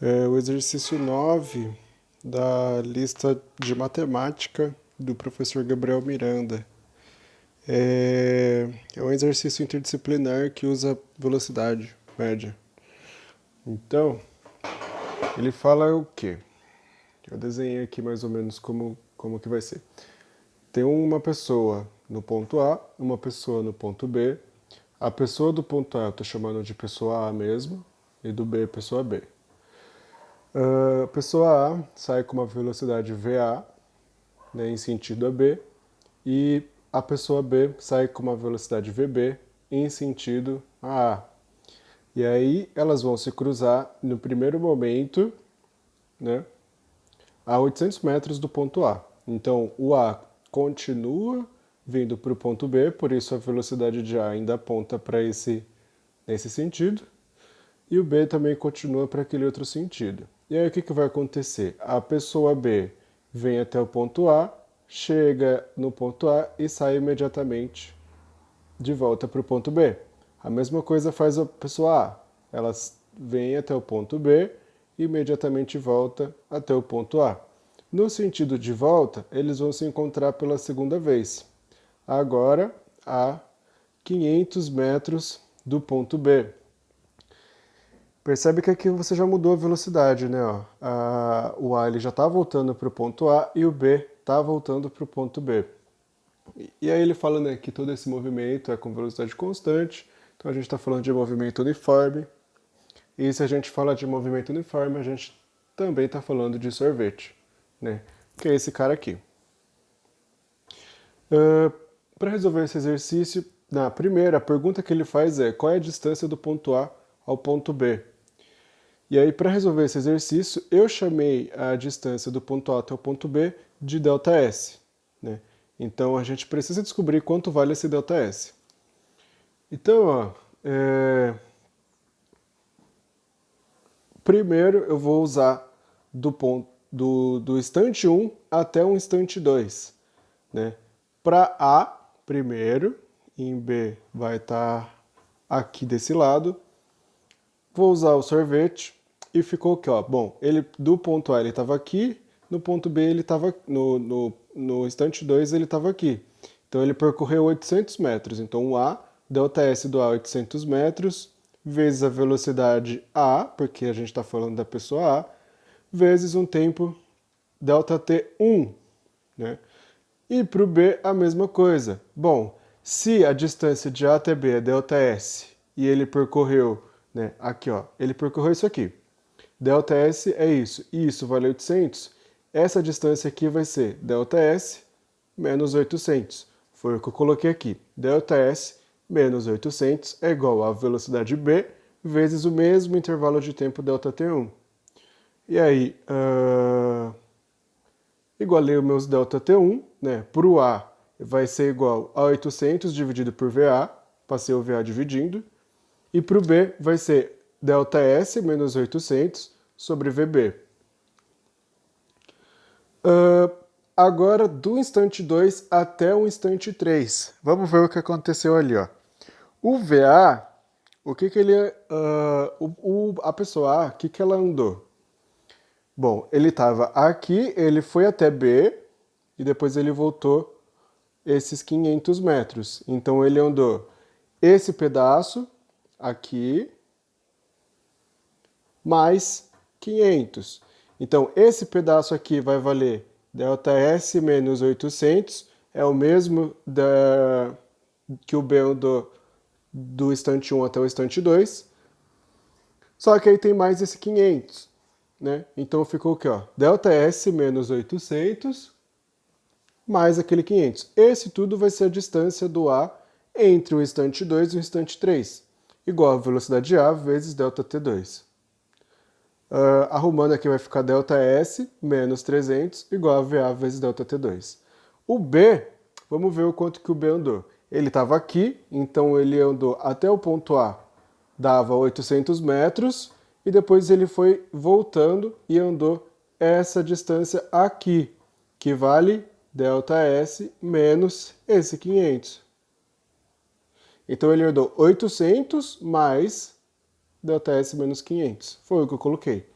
É o exercício 9 da lista de matemática do professor Gabriel Miranda. É um exercício interdisciplinar que usa velocidade média. Então, ele fala o quê? Eu desenhei aqui mais ou menos como que vai ser. Tem uma pessoa no ponto A, uma pessoa no ponto B. A pessoa do ponto A eu estou chamando de pessoa A mesmo, e do B, pessoa B. A pessoa A sai com uma velocidade VA, né, em sentido AB, e a pessoa B sai com uma velocidade VB em sentido a A. E aí elas vão se cruzar no primeiro momento, né, a 800 metros do ponto A. Então o A continua vindo para o ponto B, por isso a velocidade de A ainda aponta para nesse sentido, e o B também continua para aquele outro sentido. E aí o que vai acontecer? A pessoa B vem até o ponto A, chega no ponto A e sai imediatamente de volta para o ponto B. A mesma coisa faz a pessoa A. Ela vem até o ponto B e imediatamente volta até o ponto A. No sentido de volta, eles vão se encontrar pela segunda vez. Agora a 500 metros do ponto B. Percebe que aqui você já mudou a velocidade, né? O A ele já está voltando para o ponto A e o B está voltando para o ponto B. E aí ele fala, né, que todo esse movimento é com velocidade constante, então a gente está falando de movimento uniforme. E se a gente fala de movimento uniforme, a gente também está falando de sorvete, né? Que é esse cara aqui. Para resolver esse exercício, na primeira, a pergunta que ele faz é qual é a distância do ponto A ao ponto B? E aí, para resolver esse exercício, eu chamei a distância do ponto A até o ponto B de ΔS, né? Então, a gente precisa descobrir quanto vale esse ΔS. Então, primeiro eu vou usar do instante 1 até o instante 2, né? Para A, primeiro, em B vai estar aqui desse lado. Vou usar o sorvete e ficou aqui, ó. Bom, ele do ponto A ele estava aqui, no ponto B ele estava no instante 2 ele estava aqui. Então ele percorreu 800 metros. Então o A, ΔS do A 800 metros, vezes a velocidade A, porque a gente está falando da pessoa A, vezes um tempo ΔT1, né? E para o B a mesma coisa. Bom, se a distância de A até B é ΔS e ele percorreu, né, aqui ó, ele percorreu isso aqui. ΔS é isso, e isso vale 800. Essa distância aqui vai ser ΔS menos 800. Foi o que eu coloquei aqui. ΔS menos 800 é igual a velocidade B vezes o mesmo intervalo de tempo ΔT1. E aí, igualei os meus ΔT1, né? Para o A vai ser igual a 800 dividido por VA, passei o VA dividindo. E para o B vai ser ΔS menos 800 sobre VB. Agora, do instante 2 até o instante 3. Vamos ver o que aconteceu ali, ó. O VA, o que ele... a pessoa A, o que ela andou? Bom, ele estava aqui, ele foi até B e depois ele voltou esses 500 metros. Então ele andou esse pedaço aqui mais 500. Então esse pedaço aqui vai valer ΔS menos 800, é o mesmo que o B andou do instante 1 até o instante 2, só que aí tem mais esse 500. Né? Então ficou o que? ΔS menos 800 mais aquele 500. Esse tudo vai ser a distância do A entre o instante 2 e o instante 3, igual a velocidade de A vezes ΔT2. Arrumando aqui vai ficar ΔS menos 300 igual a VA vezes ΔT2. O B, vamos ver o quanto que o B andou. Ele estava aqui, então ele andou até o ponto A, dava 800 metros, e depois ele foi voltando e andou essa distância aqui, que vale ΔS menos esse 500. Então ele andou 800 mais ΔS menos 500. Foi o que eu coloquei.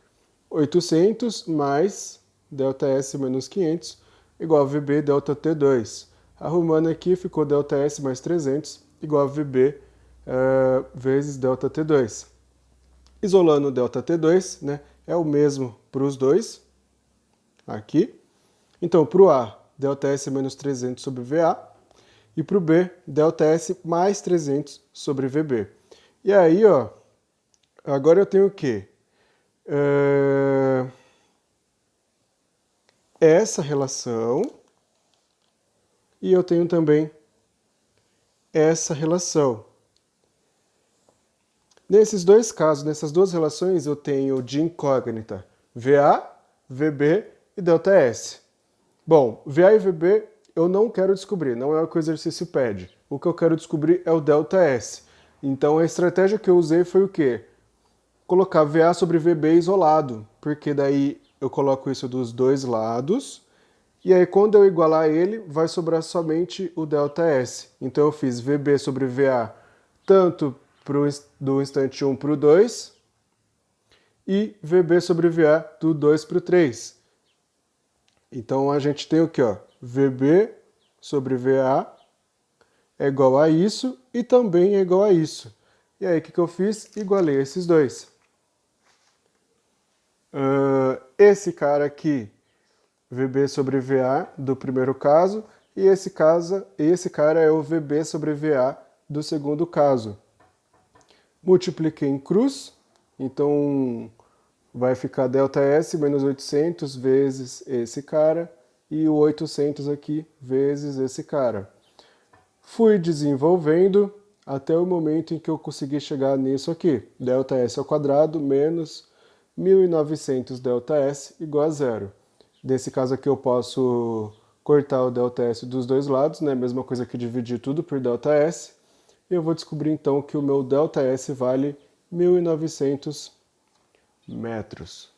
800 mais ΔS menos 500 igual a VB delta T2. Arrumando aqui, ficou ΔS mais 300 igual a VB vezes delta T2. Isolando o delta T2, né, é o mesmo para os dois, aqui. Então, para o A, ΔS menos 300 sobre VA, e para o B, ΔS mais 300 sobre VB. E aí, ó, agora eu tenho o quê? Essa relação, e eu tenho também essa relação. Nesses dois casos, nessas duas relações, eu tenho de incógnita VA, VB e ΔS. Bom, VA e VB eu não quero descobrir, não é o que o exercício pede. O que eu quero descobrir é o ΔS. Então a estratégia que eu usei foi o quê? Colocar VA sobre VB isolado, porque daí eu coloco isso dos dois lados, e aí quando eu igualar ele, vai sobrar somente o ΔS. Então eu fiz VB sobre VA tanto do instante 1 para o 2, e VB sobre VA do 2 para o 3. Então a gente tem o que, ó? VB sobre VA é igual a isso e também é igual a isso. E aí o que eu fiz? Igualei esses dois. Esse cara aqui, VB sobre VA do primeiro caso, e esse cara é o VB sobre VA do segundo caso. Multipliquei em cruz, então vai ficar ΔS menos 800 vezes esse cara, e o 800 aqui vezes esse cara. Fui desenvolvendo até o momento em que eu consegui chegar nisso aqui. ΔS ao quadrado menos 1900 ΔS igual a zero. Nesse caso aqui eu posso cortar o ΔS dos dois lados, né? Mesma coisa que dividir tudo por ΔS. E eu vou descobrir então que o meu ΔS vale 1900 metros.